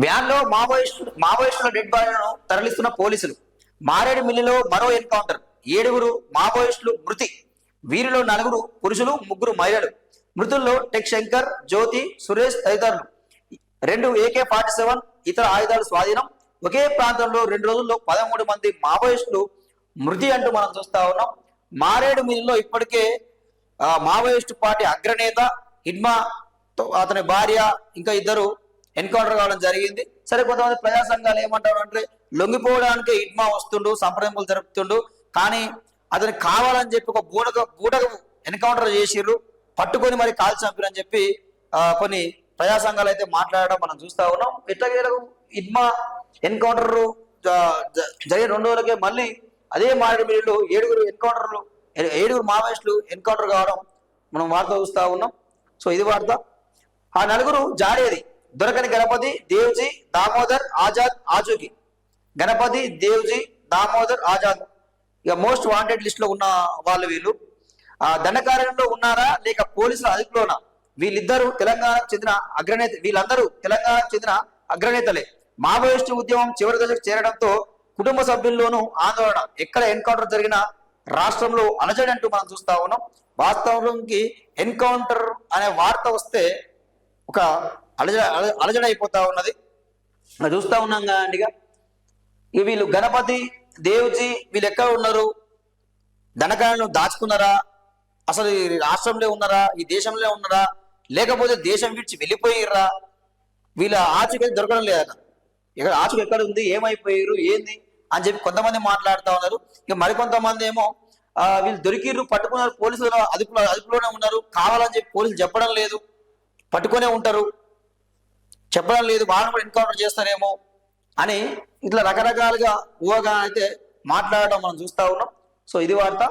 వ్యాన్లో మావోయిస్టుల డెడ్ బాడీలను తరలిస్తున్న పోలీసులు. మారేడుమిల్లిలో మరో ఎన్కౌంటర్, 7 మావోయిస్టులు మృతి. వీరిలో 4 పురుషులు, 3 మహిళలు. మృతుల్లో టెక్ శంకర్, జ్యోతి, సురేష్ తదితరులు. 2 AK-47 ఇతర ఆయుధాలు స్వాధీనం. ఒకే ప్రాంతంలో 2 రోజుల్లో 13 మంది మావోయిస్టులు మృతి అంటూ మనం చూస్తా ఉన్నాం. మారేడుమిల్లిలో ఇప్పటికే మావోయిస్టు పార్టీ అగ్రనేత హిడ్మా, అతని భార్య, ఇంకా 2 ఎన్కౌంటర్ కావడం జరిగింది. సరే, కొంతమంది ప్రజా సంఘాలు ఏమంటారు అంటే, లొంగిపోవడానికి హిడ్మా వస్తుండు, సంప్రదింపులు జరుపుతుండు, కానీ అతను కావాలని చెప్పి ఒక బూటకు ఎన్కౌంటర్ చేసిర్రు, పట్టుకొని మరి కాల్చి చంపిరని చెప్పి కొన్ని ప్రజా సంఘాలు అయితే మాట్లాడడం మనం చూస్తా ఉన్నాం. ఎట్లాగే హిడ్మా ఎన్కౌంటర్ జరిగిన 2 రోజులకే మళ్ళీ అదే మారేడుమిల్లిలో 7 మావోయిస్టులు ఎన్కౌంటర్ కావడం మనం వార్త చూస్తా ఉన్నాం. సో ఇది వార్త. ఆ 4 జాడేది దొరకని గణపతి, దేవ్జీ, దామోదర్, ఆజాద్ ఆచూకీ. గణపతి, దేవ్జీ, దామోదర్, ఆజాద్ ఇక మోస్ట్ వాంటెడ్ లిస్ట్ లో ఉన్న వాళ్ళు. వీళ్ళు దండకారణ్యంలో ఉన్నారా లేక పోలీసుల అదుపులోనా? వీళ్ళందరూ తెలంగాణకు చెందిన అగ్రనేతలే. మావోయిస్టు ఉద్యమం చివరి దశకు చేరడంతో కుటుంబ సభ్యుల్లోనూ ఆందోళన. ఎక్కడ ఎన్కౌంటర్ జరిగినా రాష్ట్రంలో అలజడి అంటూ మనం చూస్తా ఉన్నాం. వాస్తవానికి ఎన్కౌంటర్ అనే వార్త వస్తే ఒక అలజడి అయిపోతా ఉన్నది, చూస్తా ఉన్నాం కదండి. ఇక వీళ్ళు గణపతి, దేవ్జీ వీళ్ళు ఎక్కడ ఉన్నారు? ధనకాలను దాచుకున్నారా? అసలు ఈ రాష్ట్రంలో ఉన్నారా? ఈ దేశంలో ఉన్నారా? లేకపోతే దేశం విడిచి వెళ్ళిపోయిర్రా? వీళ్ళ ఆచూకీ దొరకడం లేదట. ఆచూకీ ఎక్కడ ఉంది, ఏమైపోయారు, ఏంది అని చెప్పి కొంతమంది మాట్లాడుతూ ఉన్నారు. ఇక మరికొంతమంది ఏమో వీళ్ళు దొరికిర్రు, పట్టుకున్నారు, పోలీసులు అదుపులోనే ఉన్నారు, కావాలని చెప్పి పోలీసులు చెప్పడం లేదు, పట్టుకునే ఉంటారు, చెప్పడం లేదు, వాళ్ళని కూడా ఎన్కౌంటర్ చేస్తారేమో అని ఇట్లా రకరకాలుగా ఊహగా అయితే మాట్లాడడం మనం చూస్తా ఉన్నాం. సో ఇది వార్త.